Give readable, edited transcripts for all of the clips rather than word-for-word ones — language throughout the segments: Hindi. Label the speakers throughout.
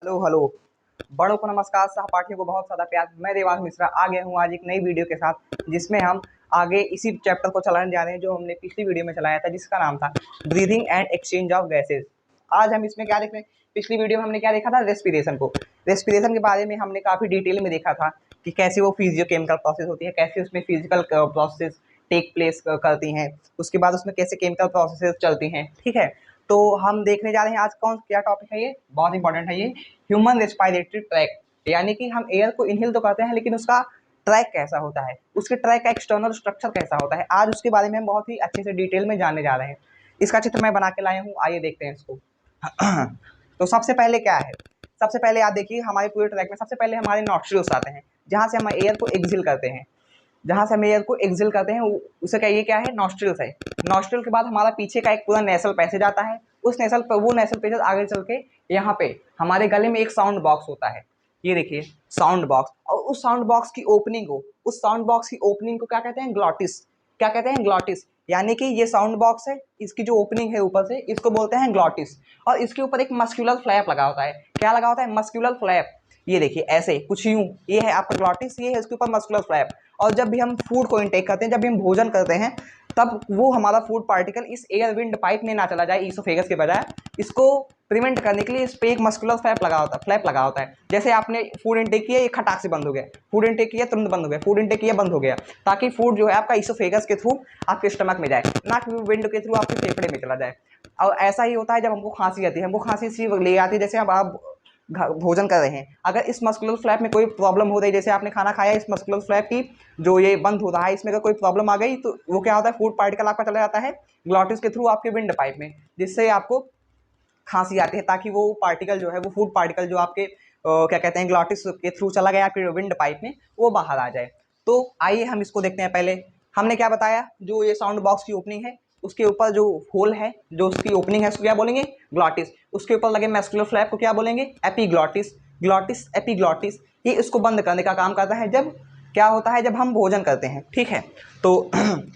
Speaker 1: Hello hello. बड़ों को नमस्कार, सहपाठियों को बहुत सारा प्यार। मैं देवांग मिश्रा आ गया हूँ आज एक नई वीडियो के साथ, जिसमें हम आगे इसी चैप्टर को चलाने जा रहे हैं जो हमने पिछली वीडियो में चलाया था, जिसका नाम था breathing and exchange of gases. आज हम इसमें क्या देख रहे हैं? पिछली वीडियो में हमने क्या देखा था? रेस्पिरेशन को। रेस्पिरेशन के बारे में हमने काफ़ी डिटेल में देखा था कि कैसे वो फिजियोकेमिकल प्रोसेस होती है, कैसे उसमें फिजिकल प्रोसेस टेक प्लेस करती हैं, उसके बाद उसमें कैसे केमिकल प्रोसेसेस चलती हैं। ठीक है, तो हम देखने जा रहे हैं आज कौन क्या टॉपिक है। ये बहुत इंपॉर्टेंट है, ये ह्यूमन रेस्पिरेटरी ट्रैक, यानी कि हम एयर को इनहेल तो करते हैं लेकिन उसका ट्रैक कैसा होता है, उसके ट्रैक का एक्सटर्नल स्ट्रक्चर कैसा होता है। आज उसके बारे में हम बहुत ही अच्छे से डिटेल में जानने जा रहे हैं। इसका चित्र मैं बना के लाया हूँ, आइए देखते हैं इसको। तो सबसे पहले क्या है? सबसे पहले आप देखिए हमारे पूरे ट्रैक में सबसे पहले हमारे नॉस्ट्रिल्स आते हैं, जहाँ से हम एयर को एक्सहेल करते हैं। जहाँ से हम एयर को एक्सहेल करते हैं उसे कहिए क्या है? नॉस्ट्रिल्स है। नॉस्ट्रिल के बाद हमारा पीछे का एक पूरा नेसल पैसेज आता है। उस नेसल पर वो नेसल पैसेज आगे चल के यहाँ पे हमारे गले में एक साउंड बॉक्स होता है। ये देखिए साउंड बॉक्स, और उस साउंड बॉक्स की ओपनिंग को क्या कहते हैं? ग्लॉटिस। क्या कहते हैं? ग्लॉटिस। यानी कि ये साउंड बॉक्स है, इसकी जो ओपनिंग है ऊपर से, इसको बोलते हैं ग्लॉटिस। और इसके ऊपर एक मस्क्यूलर फ्लैप लगा होता है। क्या लगा होता है? Muscular flap. ये देखिए ऐसे कुछ यूं, ये है आपका ग्लॉटिस, ये है इसके ऊपर मस्कुलर फ्लैप। और जब भी हम फूड को इंटेक करते हैं, जब भी हम भोजन करते हैं, तब वो हमारा फूड पार्टिकल इस एयर विंड पाइप में ना चला जाए ईसोफेगस के बजाय, इसको प्रिवेंट करने के लिए इस पे एक मस्कुलर फ्लैप लगा होता है। जैसे आपने फूड इंटेक किया, ये खटाक से बंद हो गया, फूड इंटेक किया तुरंत बंद हो गया, फूड इंटेक किया बंद हो गया, ताकि फूड जो है आपका ईसोफेगस के थ्रू आपके स्टमक में जाए, ना कि विंड के थ्रू आपके फेफड़े में चला जाए। और ऐसा ही होता है जब हमको खांसी आती है। हमको खांसी इसी ले आती है, जैसे अब आप भोजन कर रहे हैं, अगर इस मस्कुलर फ्लैप में कोई प्रॉब्लम हो रही है, जैसे आपने खाना खाया, इस मस्कुलर फ्लैप की जो ये बंद हो रहा है, इसमें अगर कोई प्रॉब्लम आ गई, तो वो क्या होता है? फूड पार्टिकल आपका चला जाता है ग्लॉटिस के थ्रू आपके विंड पाइप में, जिससे आपको खांसी आती है, ताकि वो पार्टिकल जो है, वो फूड पार्टिकल जो आपके क्या कहते हैं, ग्लॉटिस के थ्रू चला गया आपके विंड पाइप में, वो बाहर आ जाए। तो आइए हम इसको देखते हैं। पहले हमने क्या बताया? जो ये साउंड बॉक्स की ओपनिंग है, उसके ऊपर जो होल है, जो उसकी ओपनिंग है, उसको क्या बोलेंगे? ग्लॉटिस। उसके ऊपर लगे मस्कुलर फ्लैप को क्या बोलेंगे? एपीग्लॉटिस। ग्लॉटिस, एपीग्लॉटिस, ये इसको बंद करने का काम करता है। जब क्या होता है? जब हम भोजन करते हैं। ठीक है, तो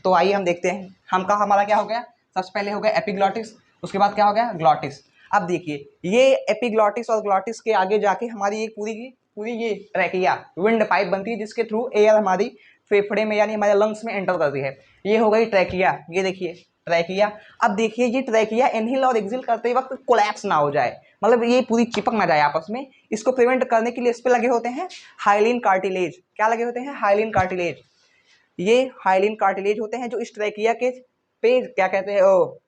Speaker 1: तो आइए हम देखते हैं। हमारा क्या हो गया? सबसे पहले हो गया एपीग्लॉटिस, उसके बाद क्या हो गया? ग्लॉटिस। अब देखिए, ये एपीग्लॉटिस और ग्लॉटिस के आगे जाके हमारी एक पूरी की पूरी ये ट्रैकिया विंड पाइप बनती है, जिसके थ्रू एयर हमारी फेफड़े में यानी हमारे लंग्स में एंटर करती है। ये हो गई ट्रैकिया। ये देखिए ट्रैकिया। अब देखिए ये ट्रैकिया इनहेल और एक्सहेल करते वक्त कोलैप्स ना हो जाए, मतलब ये पूरी चिपक ना जाए आपस में, इसको प्रिवेंट करने के लिए इस पे लगे होते हैं हाइलिन कार्टिलेज। क्या लगे होते हैं? Hyaline cartilage. ये हाइलिन कार्टिलेज होते हैं जो इस ट्रैकिया के पे क्या कहते हैं,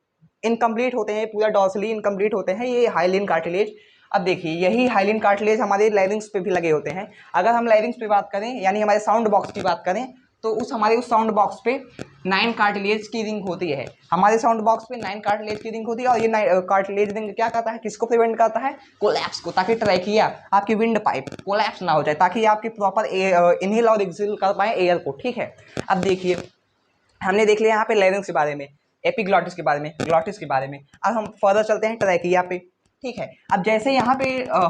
Speaker 1: इनकम्प्लीट होते हैं, पूरा डॉर्सली इनकम्प्लीट होते हैं ये हाइलिन कार्टिलेज। अब देखिए यही हाइलिन कार्टिलेज हमारे लैरिंग्स पे भी लगे होते हैं। अगर हम लैरिंग्स पे बात करें, यानी हमारे साउंड बॉक्स की बात करें, तो उस साउंड बॉक्स पे 9 कार्टिलेज की रिंग होती है। हमारे साउंड बॉक्स पे 9 कार्टिलेज की रिंग होती है, और ये कार्टिलेज रिंग क्या करता है? किसको प्रिवेंट करता है? कोलैप्स को, ताकि ट्रैकिया आपकी विंड पाइप कोलैप्स ना हो जाए, ताकि आपकी प्रॉपर इनहेल और एक्सहेल कर पाए एयर को। ठीक है, अब देखिए हमने देख लिया यहाँ पे लैरिंग्स के बारे में, एपीग्लॉटिस के बारे में, ग्लॉटिस के बारे में। अब हम फर्दर चलते हैं ट्रैकिया पे। ठीक है, अब जैसे यहाँ पे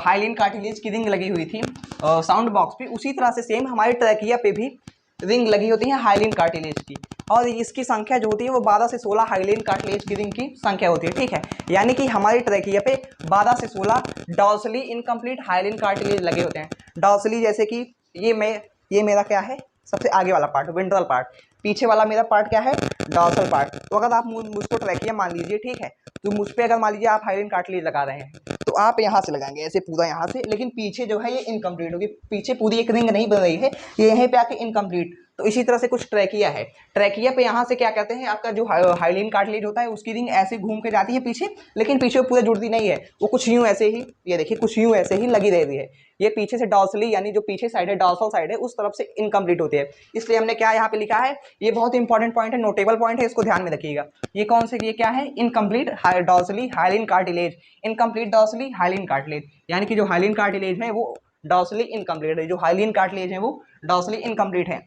Speaker 1: हाइलिन कार्टिलेज की रिंग लगी हुई थी साउंड बॉक्स पे, उसी तरह से सेम हमारे ट्रैकिया पे भी रिंग लगी होती है हाइलिन कार्टिलेज की, और इसकी संख्या जो होती है वो 12 से 16 हाइलिन कार्टिलेज की रिंग की संख्या होती है। ठीक है, यानी कि हमारी ट्रैकिया पे 12 से 16 डॉर्सली इनकम्प्लीट हाइलिन कार्टिलेज लगे होते हैं। डॉर्सली जैसे कि ये मेरा क्या है? सबसे आगे वाला पार्ट वेंट्रल पार्ट, पीछे वाला मेरा पार्ट क्या है? Dorsal part. तो अगर आप मुझको ट्रैकिया मान लीजिए, ठीक है, तो मुझ पे अगर मान लीजिए आप हाइलिन कार्टिलेज लगा रहे हैं, तो आप यहाँ से लगाएंगे ऐसे पूरा यहाँ से, लेकिन पीछे जो है ये इनकम्प्लीट होगी, पीछे पूरी एक रिंग नहीं बन रही है, ये यहीं पे आके इनकम्प्लीट। तो इसी तरह से कुछ ट्रैकिया है। ट्रैकिया पे यहाँ से क्या कहते हैं, आपका जो हाइलिन कार्टिलेज होता है उसकी रिंग ऐसे घूम के जाती है पीछे, लेकिन पीछे वो पूरा जुड़ती नहीं है, वो कुछ यूं ऐसे ही, ये देखिए कुछ यूं ऐसे ही लगी रहती है। ये पीछे से डॉर्सली, यानी जो पीछे साइड है, डॉर्सल साइड है, उस तरफ से इनकम्प्लीट होती है। इसलिए हमने क्या यहाँ पे लिखा है, ये बहुत इंपॉर्टेंट पॉइंट है, नोटेबल पॉइंट है, इसको ध्यान में रखिएगा। ये कौन से, ये क्या है? Incomplete dorsally hyaline cartilage. Incomplete dorsally hyaline cartilage, यानी कि जो हाइलिन कार्टिलेज है वो डॉर्सली इनकम्प्लीट है, जो हाइलिन कार्टिलेज है वो डॉर्सली इनकम्प्लीट है।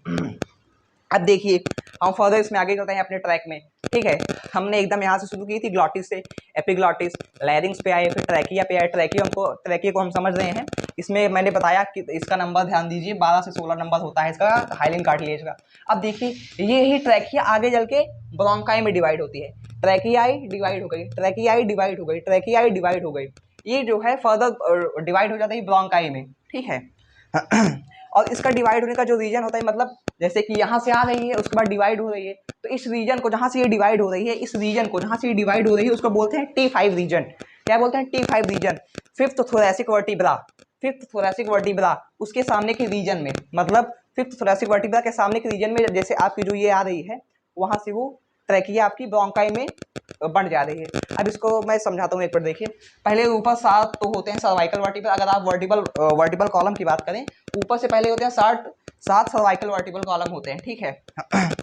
Speaker 1: अब देखिए हम फर्दर इसमें आगे चलते हैं अपने ट्रैक में। ठीक है, हमने एकदम यहाँ से शुरू की थी ग्लॉटिस से, एपीग्लॉटिस, लैरिंग्स पे आए, फिर ट्रैकिया पे आए। ट्रैकिया को हम समझ रहे हैं। इसमें मैंने बताया कि इसका नंबर ध्यान दीजिए, 12 से 16 नंबर होता है इसका हाइलिन कार्टिलेज का। अब देखिए ये ही ट्रैकिया आगे चल के ब्रोंकाई में डिवाइड होती है। ट्रैकियाई डिवाइड हो गई, ट्रैकियाई डिवाइड हो गई, ट्रैकियाई डिवाइड हो गई। ये जो है फर्दर डिवाइड हो जाता है ब्रोंकाई में, ठीक है। और इसका डिवाइड होने का जो रीजन होता है, मतलब जैसे कि यहाँ से आ रही है उसके बाद डिवाइड हो रही है, तो इस रीजन को जहाँ से ये डिवाइड हो रही है, इस रीजन को जहाँ से ये डिवाइड हो रही है उसको बोलते हैं T5 रीजन। क्या बोलते हैं? T5 region. Fifth thoracic vertebra, fifth thoracic vertebra उसके सामने के रीजन में, मतलब फिफ्थ थोरैसिक वर्टिब्रा के सामने के रीजन में जैसे आपकी जो ये आ रही है वहाँ से वो ट्रैकिया आपकी ब्रोंकाई में बढ़ जा रही है। अब इसको मैं समझाता हूँ एक बार, देखिए। पहले ऊपर 7 तो होते हैं सर्वाइकल वर्टिब्रा, अगर आप वर्टिबल कॉलम की बात करें, ऊपर से पहले होते हैं 7 सर्वाइकल वर्टिबल कॉलम होते हैं, ठीक है।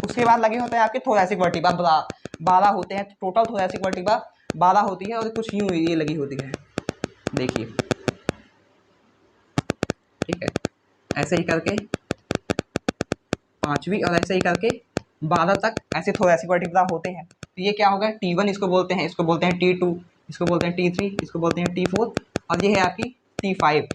Speaker 1: उसके बाद लगे होते हैं आपके थोरैसिक वर्टिब्रा 12 होते हैं, टोटल थोरैसिक वर्टिब्रा 12 होती है, और कुछ यूं ये लगी होती है, देखिए, ठीक है। ऐसे ही करके 5वीं और ऐसे ही करके 12 तक ऐसे थोरैसिक वर्टिब्रा होते हैं। तो ये क्या होगा? T1 इसको बोलते हैं, इसको बोलते हैं T2, इसको बोलते हैं T3, इसको बोलते हैं T4, और ये है आपकी T5।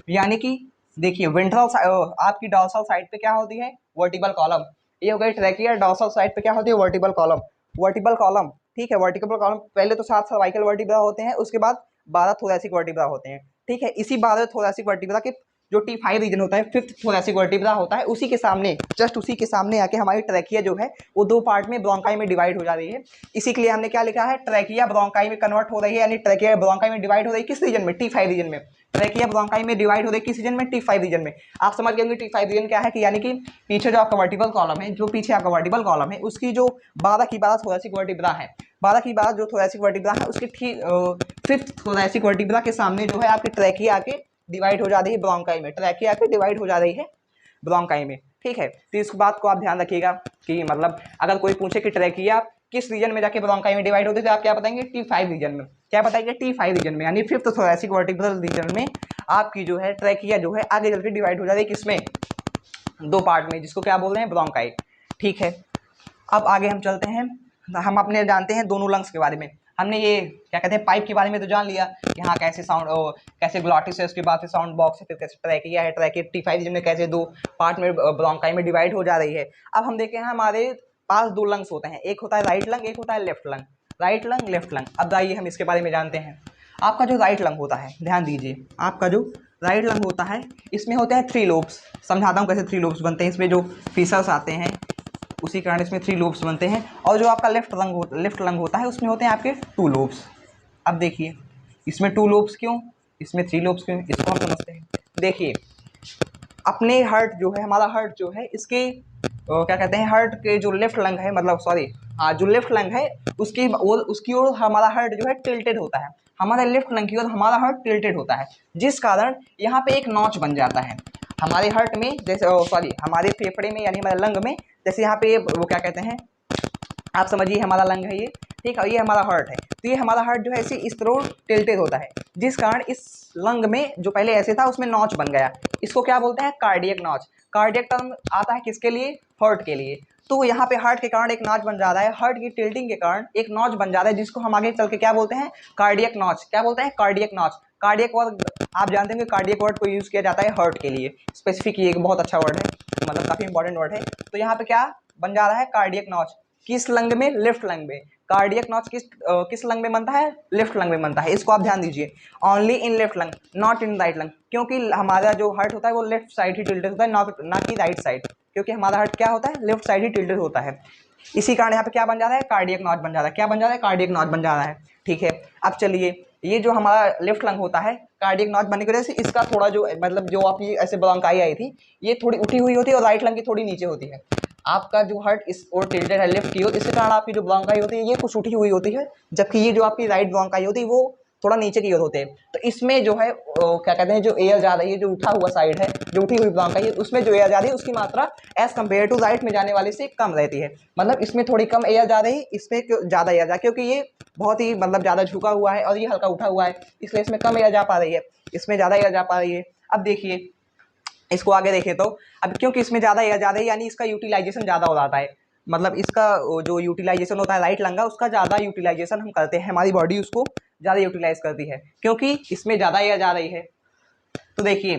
Speaker 1: यानी कि देखिए वेंट्रल आपकी डॉर्सल साइड पे क्या होती है? Vertebral column. ये हो गई ट्रैकिया। डॉर्सल साइड पे क्या होती है? Vertebral column. वर्टिबल कॉलम, ठीक है। वर्टिबल कॉलम पहले तो 7 सर्वाइकल वर्टिब्रा होते हैं, उसके बाद 12 थोरैसिक वर्टिब्रा होते हैं, ठीक है। इसी 12 थोरैसिक वर्टिब्रा के जो T5 रीजन होता है, फिफ्थ थोरैसिक वर्टिब्रा होता है, उसी के सामने, जस्ट उसी के सामने आके हमारी ट्रैकिया जो है वो 2 पार्ट में ब्रोंकाई में डिवाइड हो जा रही है। इसी के लिए हमने क्या लिखा है? ट्रैकिया ब्रोंकाई में कन्वर्ट हो रही है, यानी ट्रैकिया ब्रोंकाई में डिवाइड हो रही है किस रीजन में? T5 रीजन में। ट्रैकिया ब्रोंकाई में डिवाइड हो रही है किस रीजन में? T5 रीजन में। आप समझ गए होंगे T5 रीजन क्या है, कि यानी कि पीछे जो आपका वर्टिबल कॉलम है, जो पीछे आपका वर्टिबल कॉलम है, उसकी जो 12 की 12 थोरैसिक वर्टिब्रा है, 12 की 12 जो थोरैसिक वर्टिब्रा है, उसके ठीक फिफ्थ थोरैसिक वर्टिब्रा के सामने जो है आपकी ट्रैकिया आके डिवाइड हो जा रही है ब्रोंकाई में। ट्रैकिया आके डिवाइड हो जा रही है ब्रोंकाई में, ठीक है। तो इस बात को आप ध्यान रखिएगा कि मतलब अगर कोई पूछे कि ट्रैकिया किस रीजन में जाके ब्रोंकाई में डिवाइड होते, तो आप क्या बताएंगे? T5 रीजन में। क्या बताएंगे? T5 रीजन में, यानी फिफ्थ थोरैसिक वर्टिब्रल रीजन में आपकी जो है ट्रैकिया जो है आगे चल के डिवाइड हो जा रही है किसमें? 2 पार्ट में, जिसको क्या बोल रहे हैं? ब्रोंकाई, ठीक है। अब आगे हम चलते हैं, हम अपने जानते हैं दोनों लंग्स के बारे में। हमने ये क्या कहते हैं पाइप के बारे में तो जान लिया कि हाँ कैसे साउंड, कैसे ग्लॉटिस है, उसके बाद से साउंड बॉक्स है, फिर कैसे ट्रैकिया है, ट्रैकिया T5 रीजन में कैसे 2 पार्ट में ब्रोंकाई में डिवाइड हो जा रही है। अब हम देखें हमारे पास 2 लंग्स होते हैं, एक होता है राइट लंग, एक होता है left lung. Right lung, left lung. अब आइए हम इसके बारे में जानते हैं। आपका जो राइट लंग होता है, ध्यान दीजिए, आपका जो राइट लंग होता है इसमें होते हैं 3 लोब्स। समझाता हूँ कैसे 3 लोब्स बनते हैं। इसमें जो फीसर्स आते हैं उसी कारण इसमें 3 लोब्स बनते हैं। और जो आपका लेफ्ट लंग होता है उसमें होते हैं आपके 2 लोब्स। अब देखिए इसमें 2 लोब्स क्यों, इसमें 3 लोब्स क्यों, इसको हम समझते हैं। देखिए अपने हार्ट जो है, हमारा हार्ट जो है, इसके क्या कहते हैं, हार्ट के जो लेफ्ट लंग है, मतलब सॉरी हाँ, जो लेफ्ट लंग है उसकी ओर हमारा हार्ट जो है टिल्टेड होता है। हमारे लेफ्ट लंग की ओर हमारा हार्ट टिल्टेड होता है, जिस कारण यहाँ पे एक नॉच बन जाता है हमारे हार्ट में, जैसे सॉरी हमारे फेफड़े में, यानी हमारे लंग में। जैसे यहाँ पे वो क्या कहते हैं, आप समझिए हमारा लंग है ये, ठीक है, ये हमारा हार्ट है। तो ये हमारा हार्ट जो है इसे इस तरह टिल्टेड होता है, जिस कारण इस लंग में जो पहले ऐसे था उसमें नॉच बन गया। इसको क्या बोलते हैं? Cardiac notch. कार्डियक टर्म आता है किसके लिए? हार्ट के लिए। तो यहाँ पे हार्ट के कारण एक नॉच बन जा रहा है, हार्ट की टिल्टिंग के कारण एक नॉच बन जा रहा है, जिसको हम आगे चल के क्या बोलते हैं? Cardiac notch. क्या बोलते हैं? Cardiac notch. कार्डियक वर्ड आप जानते हैं कि कार्डियक वर्ड को यूज़ किया जाता है हार्ट के लिए स्पेसिफिक, ये एक बहुत अच्छा वर्ड है, मतलब काफ़ी इंपॉर्टेंट वर्ड है। तो यहाँ पे क्या बन जा रहा है? Cardiac notch. किस लंग में? लेफ्ट लंग में। कार्डियक नॉच किस लंग में बनता है? लेफ्ट लंग में बनता है। इसको आप ध्यान दीजिए, only in left lung, not in right lung, क्योंकि हमारा जो हार्ट होता है वो लेफ्ट साइड ही टिल्टेड होता है, ना कि राइट साइड, क्योंकि हमारा हार्ट क्या होता है? लेफ्ट साइड ही टिल्टेड होता है। इसी कारण यहाँ पे क्या बन जा रहा है? कार्डियक नॉच बन जा रहा है। क्या बन जा रहा है? कार्डियक नॉच बन जा रहा है, ठीक है। अब चलिए, ये जो हमारा लेफ्ट लंग होता है, कार्डियक नॉच बनने की वजह से इसका थोड़ा जो मतलब जो आपकी ऐसे ब्रोंकाई आई थी, ये थोड़ी उठी हुई होती है और राइट लंग की थोड़ी नीचे होती है। आपका जो हार्ट इस ओर टिल्टेड है लेफ्ट की ओर, इसके कारण आपकी जो ब्रोंकाई होती है ये कुछ उठी हुई होती है, जबकि ये जो आपकी राइट ब्रोंकाई होती है वो थोड़ा नीचे की ओर होते हैं। तो इसमें जो है क्या कहते हैं, जो एयर जा रही है, जो उठा हुआ साइड है, जो उठी हुई ब्रोंकाई है, उसमें जो एयर जा रही है उसकी मात्रा एज कम्पेयर टू राइट में जाने वाले से कम रहती है। मतलब इसमें थोड़ी कम एयर जा रही है, इसमें ज़्यादा एयर जा, क्योंकि ये बहुत ही मतलब ज़्यादा झुका हुआ है और ये हल्का उठा हुआ है, इसलिए इसमें कम एयर जा पा रही है, इसमें ज़्यादा एयर जा पा रही है। अब देखिए इसको आगे देखें तो, अब क्योंकि इसमें ज़्यादा एयर जा रही है, यानी इसका यूटिलाइजेशन ज़्यादा हो जाता है। मतलब इसका जो यूटिलाइजेशन होता है राइट लंग का, उसका ज़्यादा यूटिलाइजेशन हम करते हैं, हमारी बॉडी उसको ज़्यादा यूटिलाइज करती है, क्योंकि इसमें ज़्यादा एयर जा रही है। तो देखिए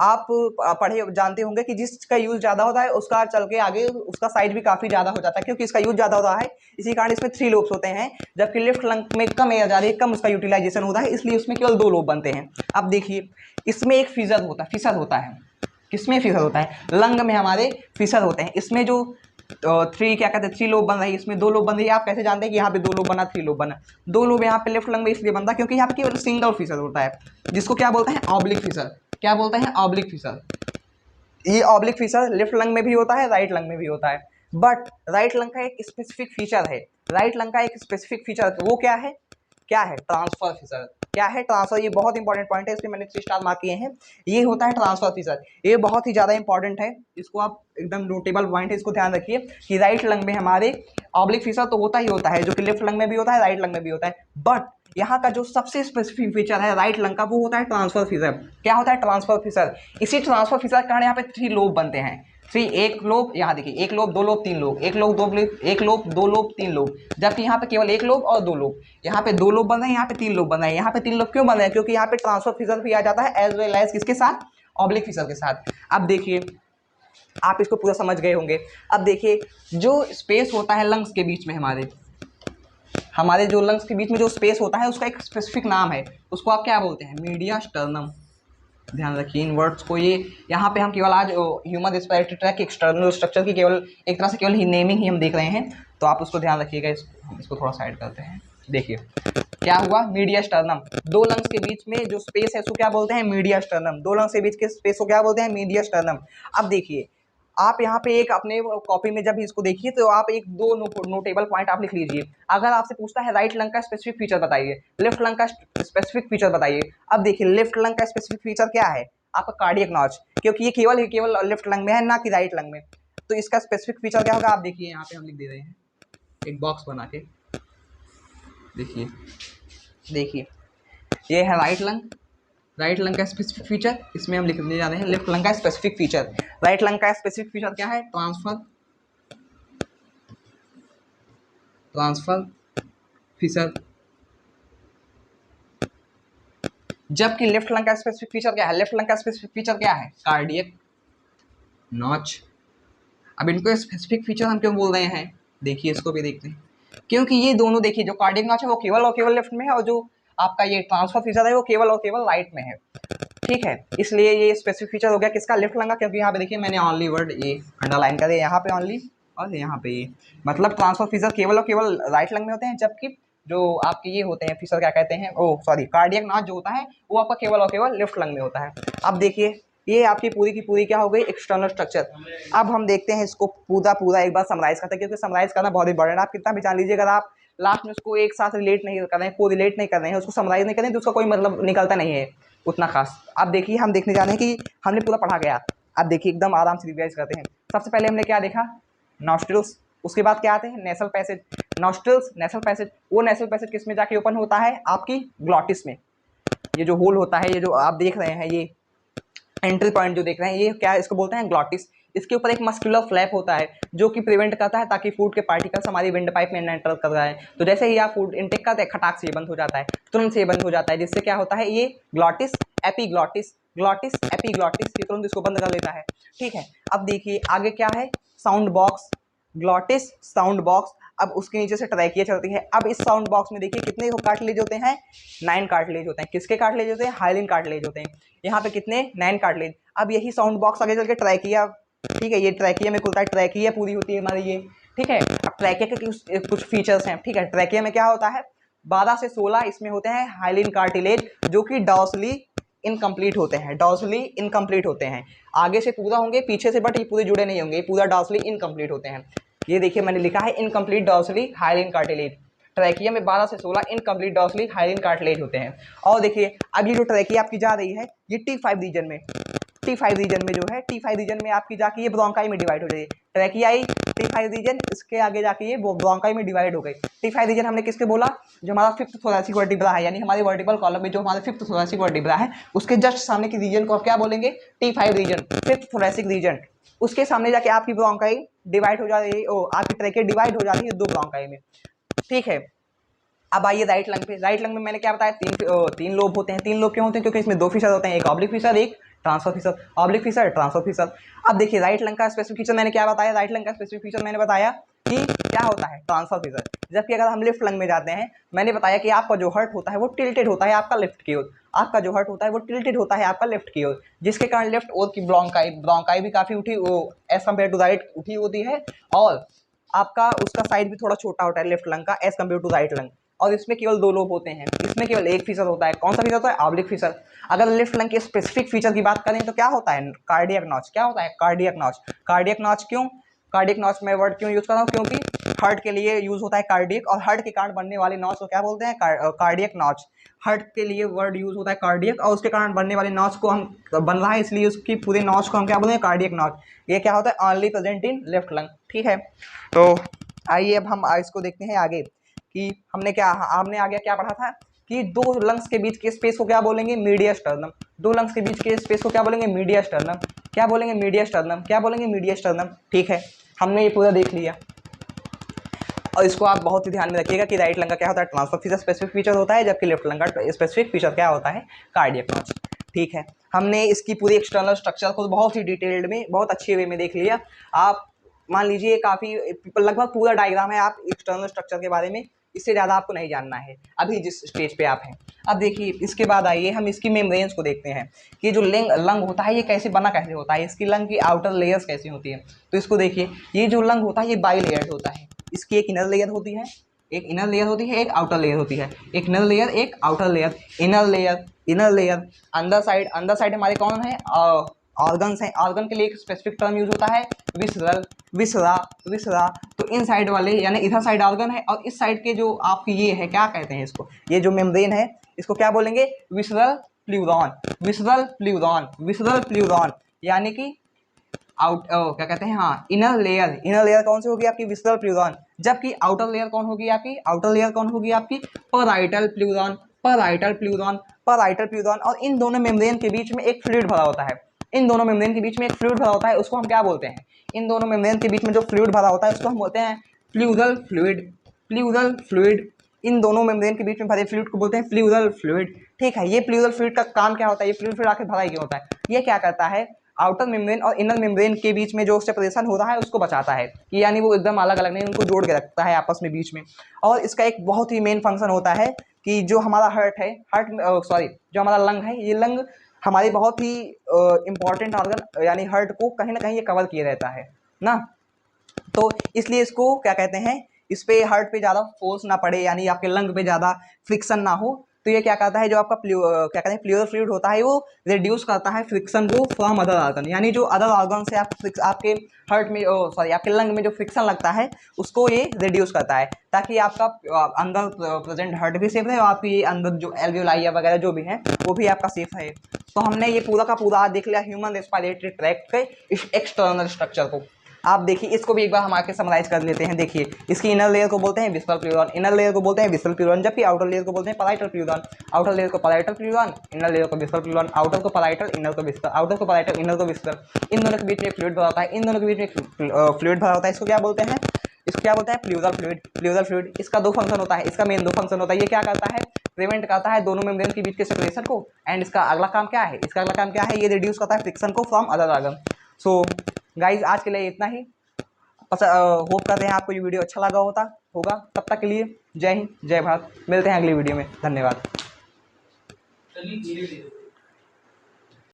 Speaker 1: आप पढ़े जानते होंगे कि जिसका यूज ज़्यादा होता है उसका चल के आगे उसका साइज भी काफ़ी ज़्यादा हो जाता है, क्योंकि इसका यूज ज़्यादा होता है, इसी कारण इसमें 3 लोब्स होते हैं, जबकि लेफ्ट लंग में कम एयर जा रही है, कम उसका यूटिलाइजेशन होता है, इसलिए उसमें केवल 2 लोब बनते हैं। अब देखिए इसमें एक फिसर होता है। किसमें फिसर होता है? लंग में हमारे फिसर होते हैं। इसमें जो 3 क्या कहते हैं 3 लोब बन रही है, इसमें 2 लोब बन रही है। आप कैसे जानते हैं कि यहाँ पे 2 लोब बना, 3 लोब बना? 2 लोब यहाँ पे लेफ्ट लंग में इसलिए बनता है क्योंकि यहाँ पे केवल सिंगल फिसर होता है, जिसको क्या बोलते हैं? Oblique fissure. क्या बोलते हैं? Oblique fissure. ये ऑब्लिक फिशर लेफ्ट लंग में भी होता है, राइट लंग में भी होता है, बट राइट लंग का एक स्पेसिफिक फीचर है। राइट लंग का एक स्पेसिफिक फीचर वो क्या है? क्या है? Transfer feature. क्या है? ट्रांसफर। ये बहुत इंपॉर्टेंट पॉइंट है, इसलिए मैंने 3 स्टार मार्क किए हैं। ये होता है ट्रांसफर फीचर, ये बहुत ही ज़्यादा इंपॉर्टेंट है, इसको आप एकदम नोटेबल पॉइंट है, इसको ध्यान रखिए कि राइट लंग में हमारे ऑब्लिक फीचर तो होता ही होता है, जो कि लेफ्ट लंग में भी होता है, राइट लंग में भी होता है, बट यहाँ का जो सबसे स्पेसिफिक फीचर है राइट लंग का, वो होता है ट्रांसफर फीचर। क्या होता है? Transfer feature. इसी ट्रांसफर फीचर के कारण यहाँ पे 3 लोब बनते हैं। 3, एक लोब, यहाँ देखिए 1 lobe 2 lobe 3 lobe, 1 lobe 2 lobe 1 lobe 2 lobe 3 lobe, जबकि यहाँ पे केवल 1 लोब और 2 लोब। यहाँ पे 2 लोब बन रहे हैं, यहाँ पे 3 लोब बन रहे हैं। यहाँ पे 3 लोब क्यों बन रहे हैं? क्योंकि यहाँ पे ट्रांसफर फीचर भी आ जाता है एज वेल एज किसके साथ? ऑब्लिक फीचर के साथ। अब देखिए आप इसको पूरा समझ गए होंगे। अब देखिए जो स्पेस होता है लंग्स के बीच में, हमारे जो लंग्स के बीच में जो स्पेस होता है उसका एक स्पेसिफिक नाम है, उसको आप क्या बोलते हैं? Media sternum. ध्यान रखिए इन वर्ड्स को। ये यहाँ पे हम केवल आज ह्यूमन रेस्पिरेटरी ट्रैक के एक्सटर्नल स्ट्रक्चर की केवल एक तरह से केवल ही नेमिंग ही हम देख रहे हैं, तो आप उसको ध्यान रखिएगा। इसको थोड़ा साइड करते हैं। देखिए क्या हुआ? Media sternum. 2 लंग्स के बीच में जो स्पेस है उसको क्या बोलते हैं? Media sternum. 2 लंग्स के बीच के स्पेस को क्या बोलते हैं? Media sternum. अब देखिए आप यहाँ पे एक अपने कॉपी में जब इसको देखिए तो आप एक 2 नोटेबल पॉइंट आप लिख लीजिए। अगर आपसे पूछता है राइट लंग का स्पेसिफिक फीचर बताइए, लेफ्ट लंग का स्पेसिफिक फीचर बताइए। अब देखिए लेफ्ट लंग का स्पेसिफिक फीचर क्या है? आपका कार्डियक नॉच, क्योंकि ये केवल लेफ्ट लंग में है, ना कि राइट लंग में। तो इसका स्पेसिफिक फीचर क्या होगा? आप देखिए यहाँ पे हम लिख दे रहे हैं एक बॉक्स बना के। देखिए ये है राइट लंग का स्पेसिफिक फीचर, इसमें हम लिखने जा रहे हैं लेफ्ट लंग का स्पेसिफिक फीचर। राइट लंग का स्पेसिफिक फीचर क्या है? Transfer feature. जबकि लेफ्ट लंग का स्पेसिफिक फीचर क्या है? लेफ्ट लंग का स्पेसिफिक फीचर क्या है? Cardiac notch. अब इनको स्पेसिफिक फीचर हम क्यों बोल रहे हैं? देखिए इसको भी देखते हैं, क्योंकि ये दोनों देखिए जो कार्डियक नॉच है वो केवल और केवल लेफ्ट में है, और जो आपका ये ट्रांसफर फीचर है वो केवल और केवल राइट में है। ठीक है, इसलिए ये स्पेसिफिक फीचर हो गया किसका? लेफ्ट लंग का। क्योंकि यहाँ पे देखिए मैंने ओनली वर्ड ये अंडरलाइन कर दिया, यहाँ पे ओनली और यहाँ पे ये, मतलब ट्रांसफर फीचर केवल और केवल राइट लंग में होते हैं, जबकि जो आपके ये होते हैं फीचर क्या कहते हैं, कार्डियक नॉच जो होता है वो आपका केवल और केवल लेफ्ट लंग में होता है। अब देखिए ये आपकी पूरी की पूरी क्या हो गई? External structure. अब हम देखते हैं इसको पूरा एक बार समराइज करते हैं, क्योंकि समराइज करना बहुत इंपॉर्टेंट है। आप कितना भी जान लीजिए, अगर आप लास्ट में उसको एक साथ रिलेट नहीं कर रहे हैं, को रिलेट नहीं कर रहे हैं, उसको समराइज नहीं कर रहे हैं, तो उसका कोई मतलब निकलता नहीं है उतना खास। अब देखिए हम देखने जा रहे हैं कि हमने पूरा पढ़ा गया। अब देखिए एकदम आराम से रिवाइज करते हैं। सबसे पहले हमने क्या देखा? नॉस्ट्रिल्स। उसके बाद क्या आते हैं? Nasal passage. Nostrils, nasal passage. वो नेसल पैसेज किस में जाके ओपन होता है? आपकी ग्लॉटिस में। ये जो होल होता है, ये जो आप देख रहे हैं, ये एंट्री पॉइंट जो देख रहे हैं, ये क्या है? इसको बोलते हैं ग्लॉटिस। इसके ऊपर एक मस्कुलर फ्लैप होता है जो कि प्रिवेंट करता है ताकि फूड के पार्टिकल्स हमारी विंड पाइप में एंटर कर रहा है, तो जैसे ही आप फूड इनटेक करते हैं खटाक से ये बंद हो जाता है, तुरंत से ये बंद हो जाता है, जिससे क्या होता है? ये ग्लॉटिस एपीग्लॉटिस, ग्लॉटिस एपीग्लॉटिस, ये तुरंत इसको बंद कर लेता है। ठीक है, अब देखिए आगे क्या है? Sound box. Glottis, sound box. अब उसके नीचे से ट्रैकिया चलती है। अब इस साउंड बॉक्स में देखिए कितने कार्टिलेज होते हैं? 9 कार्टिलेज होते हैं। किसके कार्टिलेज होते हैं? हाइलिन कार्टिलेज होते हैं। यहाँ पे कितने? 9 कार्टिलेज। अब यही साउंड बॉक्स आगे चल के ट्रैकिया, ठीक है, ये ट्रैकिया में खुलता है, ट्रैकिया पूरी होती है हमारी ये। ठीक है, अब ट्रैकिया के कुछ फीचर्स हैं। ठीक है, ट्रैकिया में क्या होता है? 12 से 16 इसमें होते हैं हाइलिन कार्टिलेज, जो कि डॉर्सली इनकम्प्लीट होते हैं। डॉर्सली इनकम्प्लीट होते हैं, आगे से पूरा होंगे, पीछे से बट ये पूरे जुड़े नहीं होंगे, ये पूरा डॉर्सली इनकम्प्लीट होते हैं। ये देखिए मैंने लिखा है incomplete dorsally hyaline cartilage. Trachea में 12 से 16 इनकम्प्लीट डॉर्सली हाइलिन कार्टिलेज होते हैं। और देखिए अब ये जो ट्रैकिया आपकी जा रही है ये T5 रीजन में, T5 रीजन में जो है, T5 रीजन में आपकी जाके ये ब्रोंकाई में डिवाइड हो जाएगी। ट्रैकिया आई T5 रीजन, इसके आगे जाके ये ब्रोंकाई में डिवाइड हो गई। T5 रीजन हमने किसके बोला? जो हमारा 5th थोरैसिक वर्टिब्रा है, यानी हमारे वर्टिब्रल कॉलम में जो हमारा 5th थोरैसिक वर्टिब्रा है उसके जस्ट सामने की रीजन को आप क्या बोलेंगे? T5 reason, 5th thoracic reason. उसके सामने जाके आपकी ब्रोंकाई डिवाइड हो जा रही है, आपकी ट्रैकिया डिवाइड हो जा रही है 2 ब्रोंकाई में। ठीक है, अब आइए राइट लंग पे। राइट लंग में मैंने क्या बताया? 3 लोब होते हैं। 3 लोब क्यों होते हैं? क्योंकि इसमें 2 फीचर होते हैं, एक ऑब्लिक फीचर, एक transfer feature, oblique feature transfer feature. अब देखिए राइट लंग का स्पेसिफिक फीचर मैंने क्या बताया, राइट लंग का स्पेसिफिक फीचर मैंने बताया कि क्या होता है, ट्रांसफर फीचर। जबकि अगर हम लेफ्ट लंग में जाते हैं, मैंने बताया कि आपका जो हर्ट होता है वो टिल्टेड होता है आपका लेफ्ट की ओर, आपका जो हर्ट होता है वो टिल्टेड होता है आपका लेफ्ट की ओर, जिसके कारण लेफ्ट ओर की ब्रोंकाई भी काफी उठी एज कम्पेयर टू राइट उठी होती है, और आपका उसका साइज भी थोड़ा छोटा होता है लेफ्ट लंग का as compare to right lung. और इसमें केवल 2 लोब होते हैं, इसमें केवल एक फीचर होता है। कौन सा फीचर होता है, ऑब्लिक फीचर। अगर लेफ्ट लंग के स्पेसिफिक फीचर की बात करें तो क्या होता है, कार्डियक नॉच। क्या होता है, कार्डियक नॉच। कार्डियक नॉच क्यों, कार्डियक नॉच में वर्ड क्यों यूज कर रहा हूँ, क्योंकि हार्ट के लिए यूज होता है कार्डियक, और हार्ट के कारण बनने वाले नॉच को क्या बोलते हैं, कार्डियक नॉच। हार्ट के लिए वर्ड यूज होता है कार्डियक, और उसके कारण बनने वाले नॉच को हम बन रहा है, इसलिए उसकी पूरे नॉच को हम क्या बोलते हैं, कार्डियक नॉच। ये क्या होता है, only present in left lung. ठीक है, तो आइए अब हम इसको देखते हैं आगे कि हमने आगे क्या पढ़ा था कि 2 लंग्स के बीच के स्पेस को क्या बोलेंगे, मीडिया स्टर्नम। 2 लंग्स के बीच के स्पेस को क्या बोलेंगे, मीडिया स्टर्नम। क्या बोलेंगे, मीडिया स्टर्नम। क्या बोलेंगे, मीडिया स्टर्नम। ठीक है, हमने ये पूरा देख लिया, और इसको आप बहुत ही ध्यान में रखिएगा कि राइट लंग का क्या होता है, ट्रांसफर फीचर स्पेसिफिक फीचर होता है, जबकि लेफ्ट लंग का स्पेसिफिक फीचर क्या होता है, कार्डियक नॉच। ठीक है, हमने इसकी पूरी एक्सटर्नल स्ट्रक्चर को बहुत ही डिटेल्ड में, बहुत अच्छे वे में देख लिया। आप मान लीजिए काफ़ी लगभग पूरा डायग्राम है आप एक्सटर्नल स्ट्रक्चर के बारे में, इससे ज़्यादा आपको नहीं जानना है अभी जिस स्टेज पे आप हैं। अब देखिए इसके बाद आइए हम इसकी मेम्ब्रेन्स को देखते हैं कि जो लंग होता है ये कैसे होता है, इसकी लंग की आउटर लेयर्स कैसी होती है। तो इसको देखिए, ये जो लंग होता है ये बाई लेयर्ड होता है। इसकी एक इनर लेयर होती है, एक इनर लेयर होती है, एक आउटर लेयर होती है। एक इनर लेयर, एक आउटर लेयर। इनर लेयर अंदर साइड हमारे कौन है, ऑर्गन्स हैं। ऑर्गन के लिए एक स्पेसिफिक टर्म यूज होता है, विसरल, विसरा। तो इन साइड वाले यानी इधर साइड ऑर्गन है, और इस साइड के जो आपकी ये है, क्या कहते हैं इसको, ये जो मेम्ब्रेन है इसको क्या बोलेंगे, विसरल प्ल्यूरॉन। विसरल प्ल्यूरॉन यानी कि क्या कहते हैं, हाँ, इनर लेयर कौन सी होगी आपकी, विसरल प्ल्यूरॉन। जबकि आउटर लेयर कौन होगी आपकी, पैराइटल प्ल्यूरॉन। और इन दोनों मेम्ब्रेन के बीच में एक फ्लूइड भरा होता है, उसको हम क्या बोलते हैं, इन दोनों मेम्ब्रेन के बीच में जो फ्लूइड भरा होता है उसको हम बोलते हैं प्ल्यूरल फ्लूइड। इन दोनों मेम्ब्रेन के बीच में भरे फ्लूइड को बोलते हैं प्ल्यूरल फ्लूइड। ठीक है, ये प्ल्यूरल फ्लूइड का काम क्या होता है, ये प्ल्यूरल फ्लूइड आखिर भरा क्यों होता है, ये क्या करता है, आउटर मेम्ब्रेन और इनर मेम्ब्रेन के बीच में जो सेपरेशन हो रहा है उसको बचाता है, कि यानी वो एकदम अलग अलग नहीं, उनको जोड़ के रखता है आपस में बीच में। और इसका एक बहुत ही मेन फंक्शन होता है कि जो हमारा जो हमारा लंग है, ये लंग हमारी बहुत ही इंपॉर्टेंट ऑर्गन यानी हार्ट को कहीं ना कहीं ये कवर किए रहता है ना। तो इसलिए इसको क्या कहते हैं, इस पे हार्ट पे ज़्यादा फोर्स ना पड़े, यानी आपके लंग पे ज़्यादा फ्रिक्शन ना हो। तो ये क्या करता है, जो आपका क्या कहते हैं प्ल्यूरल फ्लूइड होता है, वो रिड्यूस करता है फ्रिक्शन को फ्रॉम अदर ऑर्गन, यानी जो अदर ऑर्गन से आपके हार्ट में आपके लंग में जो फ्रिक्शन लगता है उसको ये रिड्यूस करता है, ताकि आपका अंदर प्रेजेंट हार्ट भी सेफ रहे, और आपकी अंदर जो एल्वियोलाई वगैरह जो भी है वो भी आपका सेफ रहे। तो हमने ये पूरा का पूरा देख लिया ह्यूमन रेस्पिरेटरी ट्रैक्ट के इस एक्सटर्नल स्ट्रक्चर को। आप देखिए इसको भी एक बार हम आके समराइज कर लेते हैं। देखिए इसकी इनर लेयर को बोलते हैं विस्पल प्ल्यूरॉन, जबकि आउटर लेयर को बोलते हैं पैराइटल प्ल्यूरॉन। आउटर लेयर को पैराइटल प्ल्यूरॉन, इनर लेयर को विस्पल प्ल्यूरॉन। आउटर को पैराइटल, इनर को विस्पल, आउटर को पैराइटल, इनर को विस्पल। इन दोनों के बीच में फ्लूइड भरा होता है, इसको क्या बोलते हैं, प्ल्यूरल फ्लूइड। इसका 2 फंक्शन होता है, इसका मेन 2 फंक्शन होता है। ये क्या करता है, प्रिवेंट करता है दोनों मेम्ब्रेन के बीच के सेपरेशन को, एंड इसका अगला काम क्या है, ये रिड्यूस करता है फ्रिक्शन को from other organ. So guys आज के लिए इतना ही। होप करते हैं आपको ये वीडियो अच्छा लगा होगा। तब तक के लिए जय हिंद, जय भारत। मिलते हैं अगली वीडियो में, धन्यवाद।